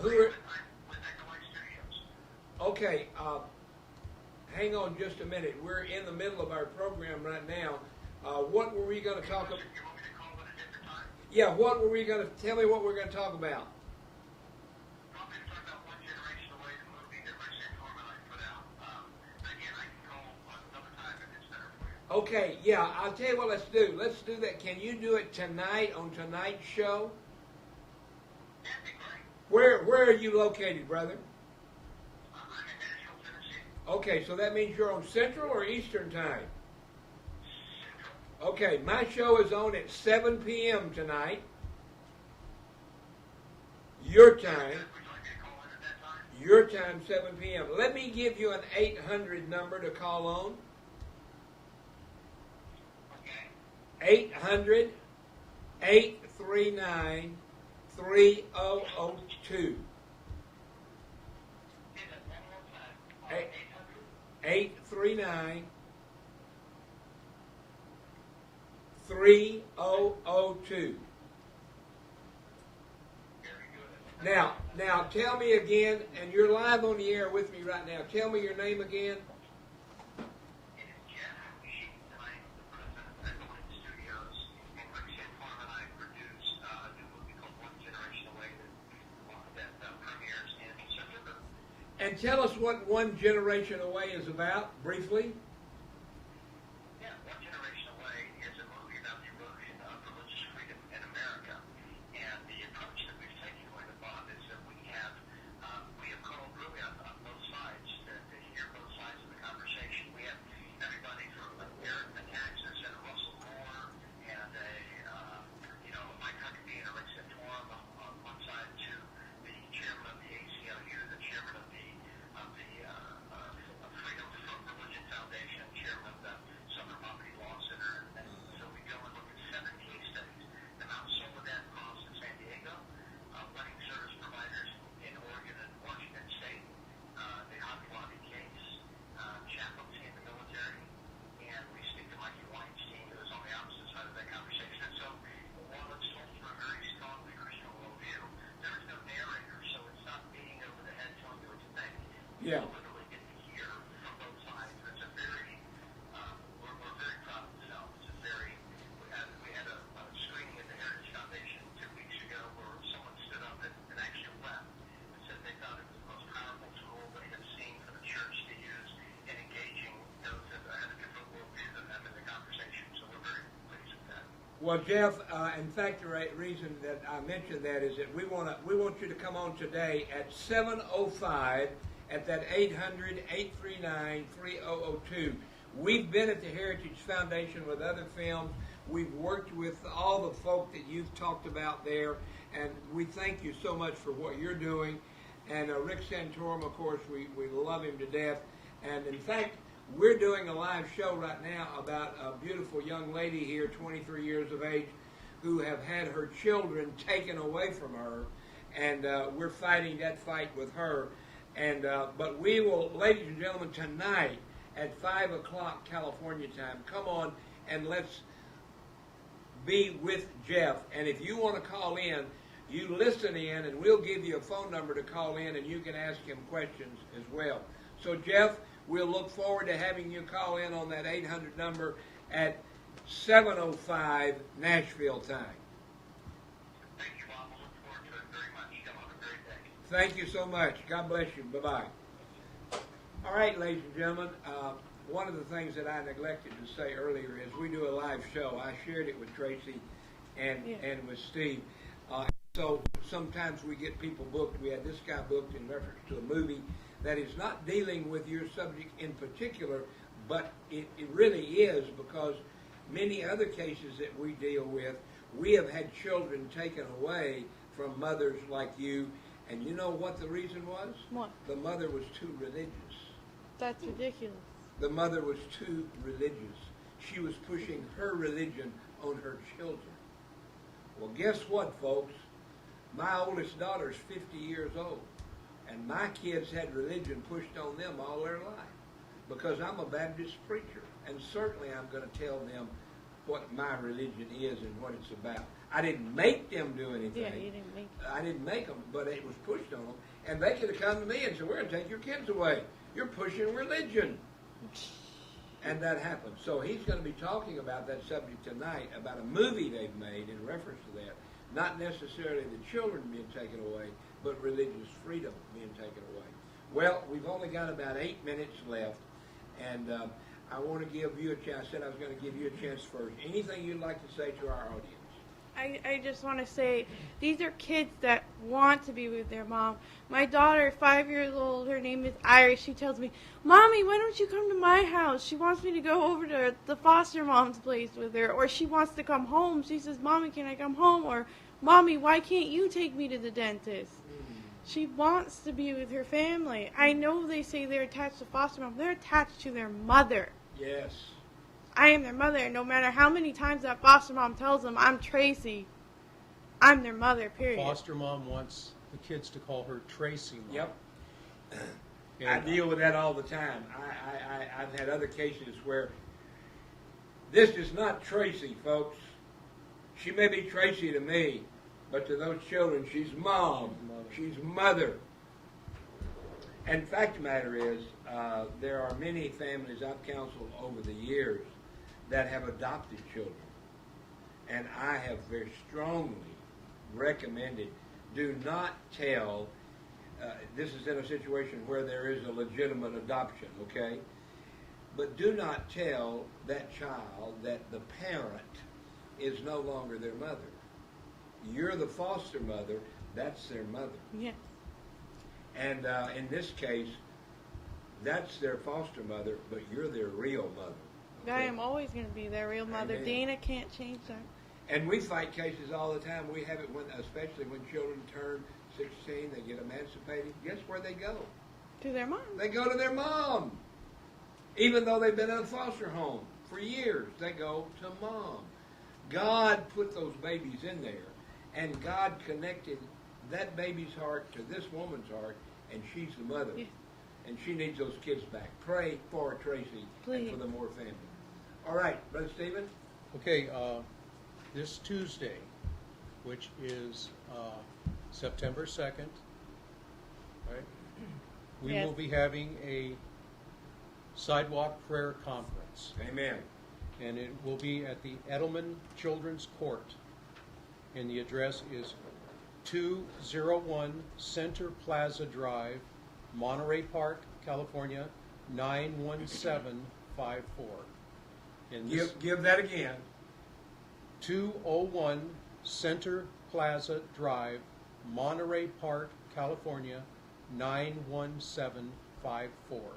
who are... I'm with Echo Light Studios. Okay, hang on just a minute. We're in the middle of our program right now. What were we going to talk about? You want me to call at a different time? Yeah, what were we going to... Tell me what we're going to talk about. You want me to talk about One Generation Away, the movie that Rick Santorum and I put out? Again, I can call another time if it's better for you. Okay, yeah, I'll tell you what let's do. Let's do that. Can you do it tonight on tonight's show? That'd be great. Where are you located, brother? I'm in Nashville, Tennessee. Okay, so that means you're on Central or Eastern time? Central. Okay, my show is on at 7 p.m. tonight. Your time. Would you like me to call in at that time? Your time, 7 p.m. Let me give you an 800 number to call on. Okay. 800 839 3002. Hit it one more time. 800. 839 3002. Very good. Now tell me again, and you're live on the air with me right now. Tell me your name again. It is Jeff Sheets, and I am the president of Echo Light Studios. And Rick Santorum and I produce a new movie called One Generation Away that premieres in September. And tell us what One Generation Away is about, briefly. Yeah, One Generation Away is a movie about the erosion of religious freedom in America. And the approach that we've taken with Bob is that we have called really on both sides to hear both sides of the conversation. We have everybody from Eric Metaxas and Russell Moore and Mike Huckabee and Rick Santorum on one side to the chairman of the ACLU, the chairman of the Freedom from Religion Foundation, chairman of the Southern Poverty Law Center. And so we go and look at 7 case studies. The Mount Soledad Cross in San Diego, wedding service providers in Oregon and Washington State, the Hobby Lobby case, chaplaincy in the military, and we speak to Mikey Weinstein, who is on the opposite side of that conversation. And so while it's told from a very strongly Christian worldview, there is no narrator, so it's not beating over the head telling you what to think. Yeah. You literally get to hear from both sides. It's a very, we're very proud of the film. It's a very, we had a screening at the Heritage Foundation 2 weeks ago where someone stood up and actually wept and said they thought it was the most powerful tool they had seen for the church to use in engaging those that had a different worldview than them in the conversation. So we're very pleased with that. Well, Jeff, in fact, the reason that I mentioned that is that we want you to come on today at 7:05 at that 800-839-3002. We've been at the Heritage Foundation with other films. We've worked with all the folk that you've talked about there, and we thank you so much for what you're doing. And Rick Santorum, of course, we love him to death. And in fact, we're doing a live show right now about a beautiful young lady here, 23 years of age, who have had her children taken away from her, and we're fighting that fight with her. And but we will, ladies and gentlemen, tonight at 5 o'clock California time, come on and let's be with Jeff. And if you want to call in, you listen in, and we'll give you a phone number to call in, and you can ask him questions as well. So, Jeff, we'll look forward to having you call in on that 800 number at 7:05 Nashville time. Thank you, Bob. I look forward to it very much. Y'all have a great day. Thank you so much. God bless you. Bye-bye. All right, ladies and gentlemen, one of the things that I neglected to say earlier is we do a live show. I shared it with Tracy and with Steve. So sometimes we get people booked. We had this guy booked in reference to a movie that is not dealing with your subject in particular, but it really is, because many other cases that we deal with, we have had children taken away from mothers like you. And you know what the reason was? What? The mother was too religious. That's ridiculous. The mother was too religious. She was pushing her religion on her children. Well, guess what, folks? My oldest daughter's 50 years old, and my kids had religion pushed on them all their life, because I'm a Baptist preacher, and certainly I'm going to tell them what my religion is and what it's about. I didn't make them do anything. Yeah, you didn't make I didn't make them, but it was pushed on them. And they could have come to me and said, we're going to take your kids away. You're pushing religion. And that happened. So he's going to be talking about that subject tonight, about a movie they've made in reference to that. Not necessarily the children being taken away, but religious freedom being taken away. Well, we've only got about 8 minutes left, and I want to give you a chance. I said I was going to give you a chance first. Anything you'd like to say to our audience? I just want to say, these are kids that want to be with their mom. My daughter, 5 years old, her name is Iris, she tells me, Mommy, why don't you come to my house? She wants me to go over to the foster mom's place with her. Or she wants to come home. She says, Mommy, can I come home? Or, Mommy, why can't you take me to the dentist? She wants to be with her family. I know they say they're attached to foster mom. They're attached to their mother. Yes. I am their mother, and no matter how many times that foster mom tells them, I'm Tracy, I'm their mother, period. Foster mom wants the kids to call her Tracy mom. Yep. And I deal with that all the time. I've had other cases where this is not Tracy, folks. She may be Tracy to me, but to those children, she's mom. She's mother. And fact of the matter is, there are many families I've counseled over the years that have adopted children. And I have very strongly recommended, do not tell, this is in a situation where there is a legitimate adoption, okay? But do not tell that child that the parent is no longer their mother. You're the foster mother, that's their mother. Yes. And in this case, that's their foster mother, but you're their real mother. I am always going to be their real mother. Amen. Dana can't change that. And we fight cases all the time. We have it when, especially when children turn 16, they get emancipated. Guess where they go? To their mom. They go to their mom. Even though they've been in a foster home for years, they go to mom. God put those babies in there, and God connected that baby's heart to this woman's heart, and she's the mother. Yes. And she needs those kids back. Pray for Tracy Please. and for the Moore family. All right, Brother Stephen. Okay, this Tuesday, which is September 2nd, right? We Yes. will be having a sidewalk prayer conference, Amen. and it will be at the Edelman Children's Court, and the address is 201 Center Plaza Drive, Monterey Park, California, 91754. And this Give that again. 201 Center Plaza Drive, Monterey Park, California, 91754.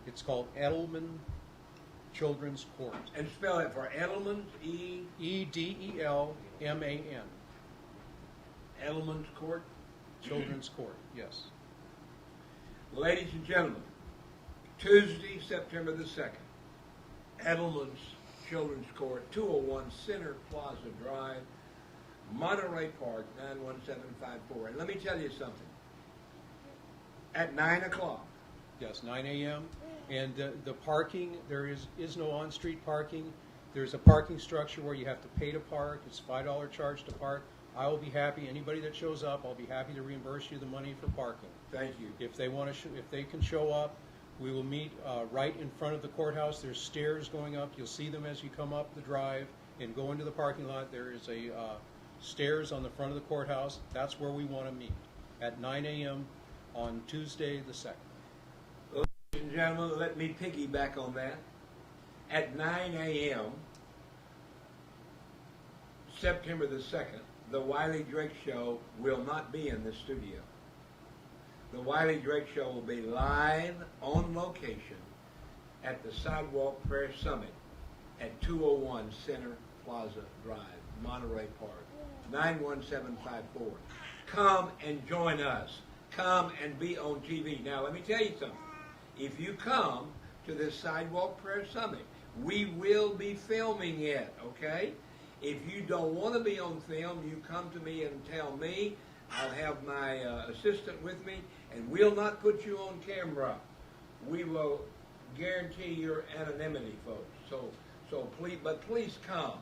It's called Edelman Children's Court. And spell it for Edelman's, Edelman. Edelman's Court. Children's Court, yes. Ladies and gentlemen, Tuesday, September the 2nd, Edelman's Children's Court, 201 Center Plaza Drive, Monterey Park, 91754. And let me tell you something. At 9 o'clock, Yes, 9 a.m. And the parking, there is no on-street parking. There's a parking structure where you have to pay to park. It's $5 charge to park. I will be happy, anybody that shows up, I'll be happy to reimburse you the money for parking. thank you. If they want to, if they can show up, we will meet right in front of the courthouse. There's stairs going up. You'll see them as you come up the drive and go into the parking lot. There is a stairs on the front of the courthouse. That's where we want to meet, at 9 a.m. on Tuesday the 2nd. Ladies and gentlemen, let me piggyback on that. At 9 a.m., September the 2nd, the Wiley Drake Show will not be in the studio. The Wiley Drake Show will be live on location at the Sidewalk Prayer Summit at 201 Center Plaza Drive, Monterey Park, 91754. Come and join us. Come and be on TV. Now, let me tell you something. If you come to this Sidewalk Prayer Summit, we will be filming it, okay? If you don't want to be on film, you come to me and tell me. I'll have my assistant with me, and we'll not put you on camera. We will guarantee your anonymity, folks. So please come.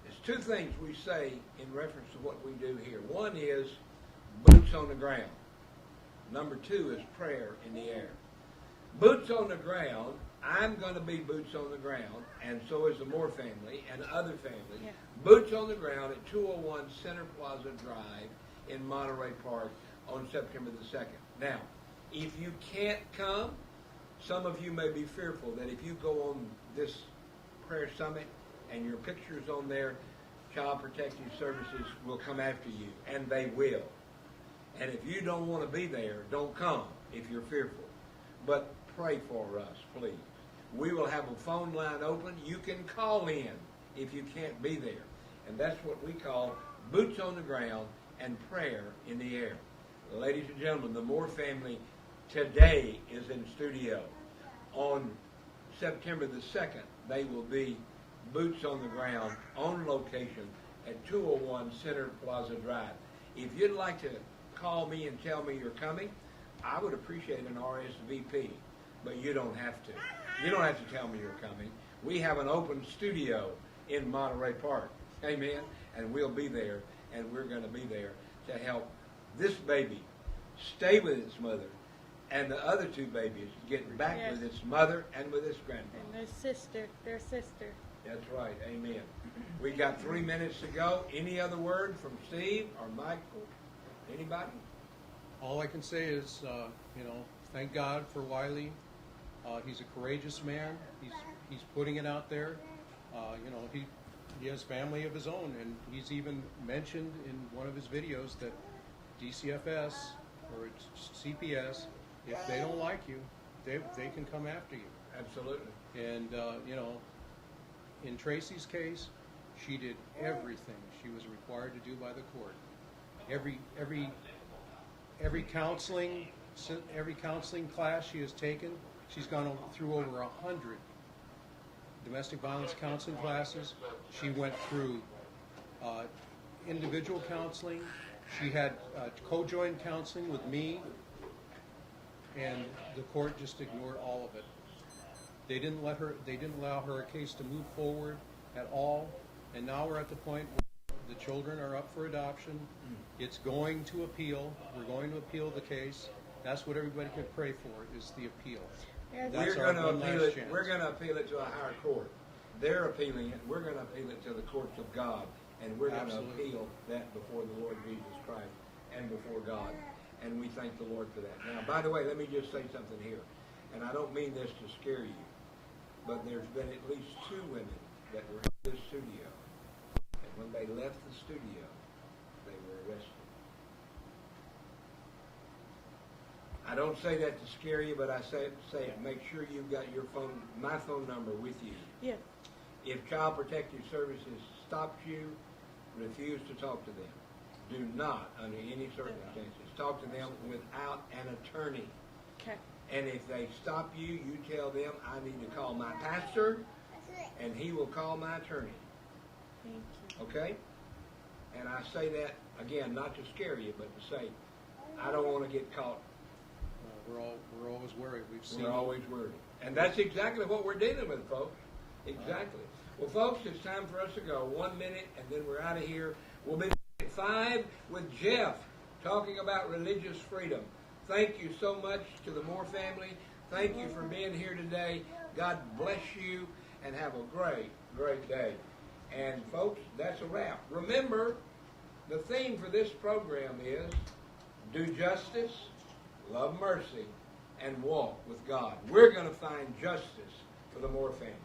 There's two things we say in reference to what we do here. One is boots on the ground. Number two is prayer in the air. Boots on the ground, I'm going to be boots on the ground, and so is the Moore family and other families. Yeah. Boots on the ground at 201 Center Plaza Drive in Monterey Park on September the 2nd. Now, if you can't come, some of you may be fearful that if you go on this prayer summit and your picture's on there, Child Protective Services will come after you, and they will. And if you don't want to be there, don't come if you're fearful. But pray for us, please. We will have a phone line open. You can call in if you can't be there. And that's what we call boots on the ground and prayer in the air. Ladies and gentlemen, the Moore family today is in studio. On September the 2nd, they will be boots on the ground on location at 201 Center Plaza Drive. If you'd like to call me and tell me you're coming, I would appreciate an RSVP, but you don't have to. You don't have to tell me you're coming. We have an open studio in Monterey Park, amen, and we'll be there, and we're going to be there to help this baby stay with its mother and the other two babies get back Yes. with its mother and with its grandfather. And their sister. That's right, amen. We got 3 minutes to go. Any other word from Steve or Michael? Anybody? All I can say is, thank God for Wiley. He's a courageous man. He's putting it out there. He has family of his own, and he's even mentioned in one of his videos that DCFS or CPS, if they don't like you, they can come after you. Absolutely. And in Tracy's case, she did everything she was required to do by the court. Every counseling class she has taken, she's gone through over 100 domestic violence counseling classes. She went through individual counseling. She had co-joined counseling with me, and the court just ignored all of it. They didn't allow her a case to move forward at all, and now we're at the point where the children are up for adoption. It's going to appeal. We're going to appeal the case. That's what everybody can pray for, is the appeal. Yes. That's We're our going to one appeal last it. chance. We're going to appeal it to a higher court. They're appealing it. We're going to appeal it to the courts of God, and we're going to Absolutely. appeal that before the Lord Jesus Christ and before God. And we thank the Lord for that. Now, by the way, let me just say something here, and I don't mean this to scare you, but there's been at least 2 women that were in this studio, and when they left the studio, they were arrested. I don't say that to scare you, but I say it. Make sure you've got my phone number with you. Yes. If Child Protective Services stops you, refuse to talk to them. Do not, under any circumstances, talk to them without an attorney. Okay. And if they stop you, you tell them, I need to call my pastor, and he will call my attorney. Thank you. Okay? And I say that, again, not to scare you, but to say, I don't want to get caught. We're always worried. We've seen. We're always worried. And that's exactly what we're dealing with, folks. Exactly. Well, folks, it's time for us to go. 1 minute, and then we're out of here. We'll be back at 5 with Jeff talking about religious freedom. Thank you so much to the Moore family. Thank you for being here today. God bless you, and have a great, great day. And, folks, that's a wrap. Remember, the theme for this program is do justice, love mercy, and walk with God. We're going to find justice for the Moore family.